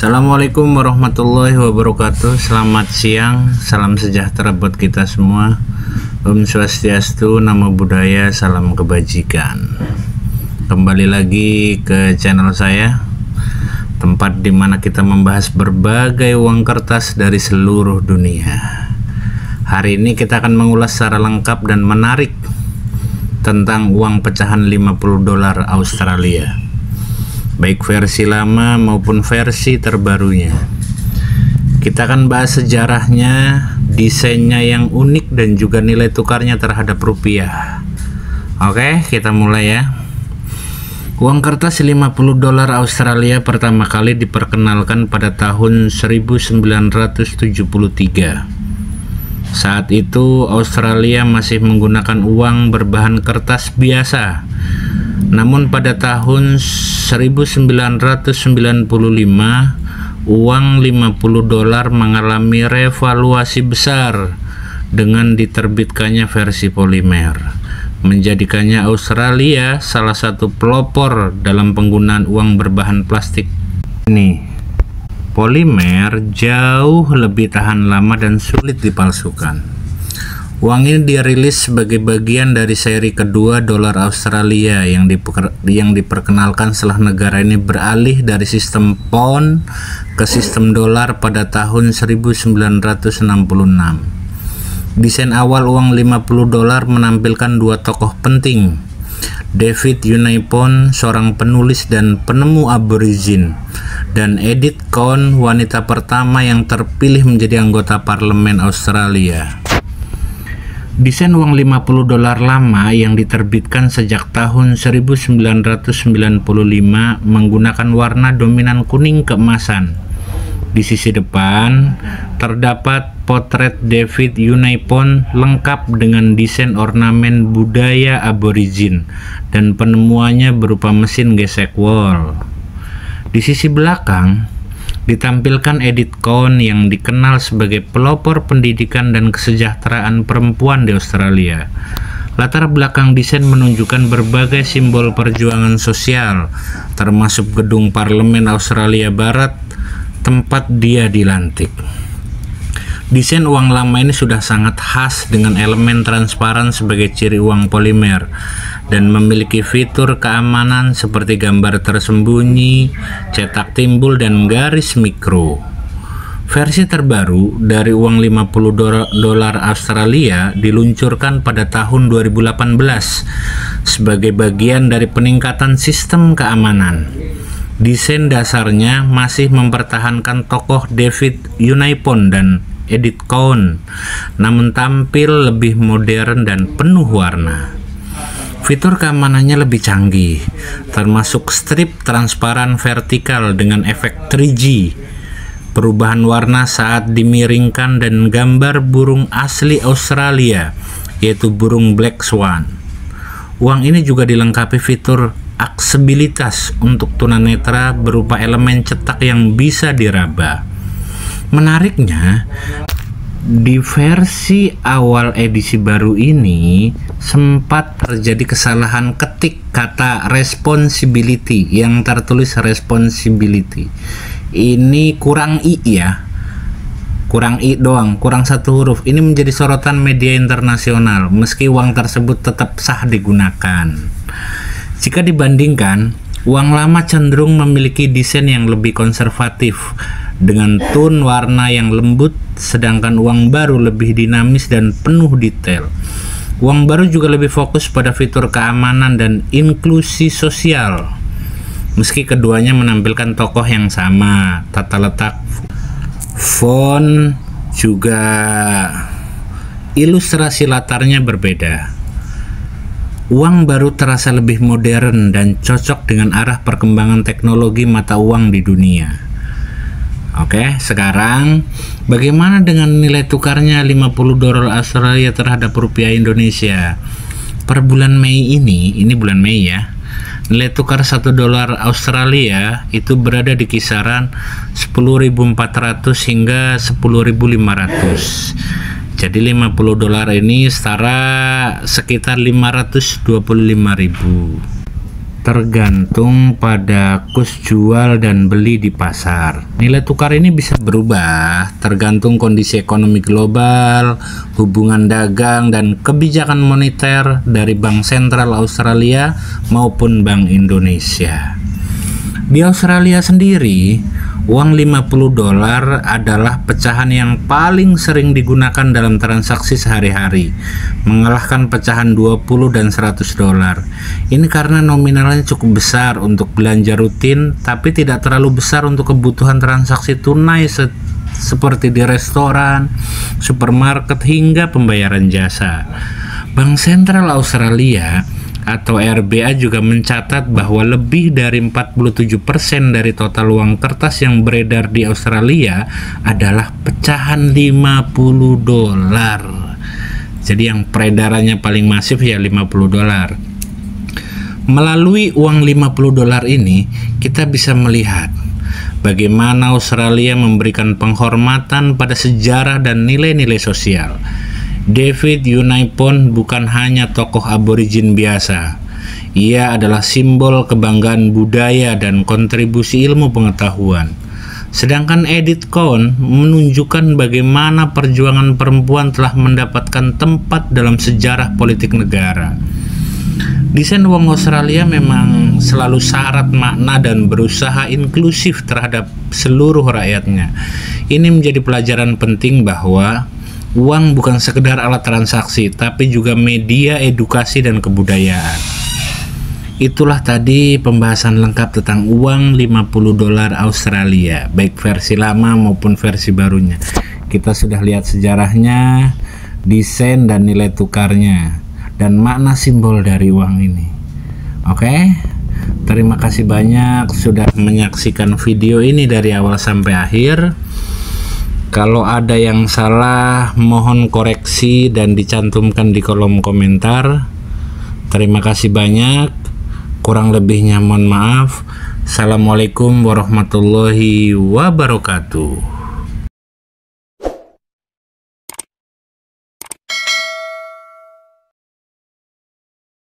Assalamualaikum warahmatullahi wabarakatuh. Selamat siang, salam sejahtera buat kita semua. Om Swastiastu, Namo Buddhaya, salam kebajikan. Kembali lagi ke channel saya, tempat dimana kita membahas berbagai uang kertas dari seluruh dunia. Hari ini kita akan mengulas secara lengkap dan menarik tentang uang pecahan 50 dolar Australia, baik versi lama maupun versi terbarunya. Kita akan bahas sejarahnya, desainnya yang unik, dan juga nilai tukarnya terhadap rupiah. Oke, kita mulai ya. Uang kertas 50 dolar Australia pertama kali diperkenalkan pada tahun 1973. Saat itu Australia masih menggunakan uang berbahan kertas biasa. Namun pada tahun 1995, uang 50 dolar mengalami revaluasi besar dengan diterbitkannya versi polimer, menjadikannya Australia salah satu pelopor dalam penggunaan uang berbahan plastik ini. Polimer jauh lebih tahan lama dan sulit dipalsukan. Uang ini dirilis sebagai bagian dari seri kedua dolar Australia yang diperkenalkan setelah negara ini beralih dari sistem pound ke sistem dolar pada tahun 1966. Desain awal uang 50 dolar menampilkan dua tokoh penting, David Unaipon, seorang penulis dan penemu aborigin, dan Edith Cowan, wanita pertama yang terpilih menjadi anggota parlemen Australia. Desain uang 50 dolar lama yang diterbitkan sejak tahun 1995 menggunakan warna dominan kuning keemasan. Di sisi depan terdapat potret David Unaipon lengkap dengan desain ornamen budaya aborigin dan penemuannya berupa mesin gesek wol. Di sisi belakang ditampilkan Edith Cowan yang dikenal sebagai pelopor pendidikan dan kesejahteraan perempuan di Australia. Latar belakang desain menunjukkan berbagai simbol perjuangan sosial, termasuk gedung parlemen Australia Barat, tempat dia dilantik. Desain uang lama ini sudah sangat khas dengan elemen transparan sebagai ciri uang polimer dan memiliki fitur keamanan seperti gambar tersembunyi, cetak timbul, dan garis mikro. Versi terbaru dari uang 50 dolar Australia diluncurkan pada tahun 2018 sebagai bagian dari peningkatan sistem keamanan. Desain dasarnya masih mempertahankan tokoh David Unaipon dan Edith Cowan, namun tampil lebih modern dan penuh warna. Fitur keamanannya lebih canggih, termasuk strip transparan vertikal dengan efek 3G, perubahan warna saat dimiringkan, dan gambar burung asli Australia, yaitu burung Black Swan. Uang ini juga dilengkapi fitur aksesibilitas untuk tunanetra berupa elemen cetak yang bisa diraba. Menariknya, di versi awal edisi baru ini sempat terjadi kesalahan ketik kata responsibility yang tertulis responsibility. Ini kurang i ya, kurang i doang, kurang satu huruf. Ini menjadi sorotan media internasional meski uang tersebut tetap sah digunakan. Jika dibandingkan, uang lama cenderung memiliki desain yang lebih konservatif dengan tone warna yang lembut, sedangkan uang baru lebih dinamis dan penuh detail. Uang baru juga lebih fokus pada fitur keamanan dan inklusi sosial. Meski keduanya menampilkan tokoh yang sama, tata letak font juga ilustrasi latarnya berbeda. Uang baru terasa lebih modern dan cocok dengan arah perkembangan teknologi mata uang di dunia. Oke, sekarang bagaimana dengan nilai tukarnya 50 dolar Australia terhadap rupiah Indonesia? Per bulan Mei ini bulan Mei ya, nilai tukar 1 dolar Australia itu berada di kisaran 10.400 hingga 10.500. Jadi 50 dolar ini setara sekitar 525.000. tergantung pada kurs jual dan beli di pasar. Nilai tukar ini bisa berubah tergantung kondisi ekonomi global, hubungan dagang, dan kebijakan moneter dari Bank Sentral Australia maupun Bank Indonesia. Di Australia sendiri, uang 50 dolar adalah pecahan yang paling sering digunakan dalam transaksi sehari-hari, mengalahkan pecahan 20 dan 100 dolar. Ini karena nominalnya cukup besar untuk belanja rutin, tapi tidak terlalu besar untuk kebutuhan transaksi tunai seperti di restoran, supermarket, hingga pembayaran jasa. Bank Sentral Australia atau RBA juga mencatat bahwa lebih dari 47% dari total uang kertas yang beredar di Australia adalah pecahan 50 dolar. Jadi yang peredarannya paling masif ya 50 dolar. Melalui uang 50 dolar ini, kita bisa melihat bagaimana Australia memberikan penghormatan pada sejarah dan nilai-nilai sosial. David Unaipon bukan hanya tokoh aborigin biasa. Ia adalah simbol kebanggaan budaya dan kontribusi ilmu pengetahuan. Sedangkan Edith Cowan menunjukkan bagaimana perjuangan perempuan telah mendapatkan tempat dalam sejarah politik negara. Desain uang Australia memang selalu syarat makna dan berusaha inklusif terhadap seluruh rakyatnya. Ini menjadi pelajaran penting bahwa uang bukan sekedar alat transaksi, tapi juga media edukasi dan kebudayaan. Itulah tadi pembahasan lengkap tentang uang 50 dolar Australia, baik versi lama maupun versi barunya. Kita sudah lihat sejarahnya, desain dan nilai tukarnya, dan makna simbol dari uang ini. Oke? Terima kasih banyak sudah menyaksikan video ini dari awal sampai akhir. Kalau ada yang salah, mohon koreksi dan dicantumkan di kolom komentar. Terima kasih banyak. Kurang lebihnya mohon maaf. Assalamualaikum warahmatullahi wabarakatuh.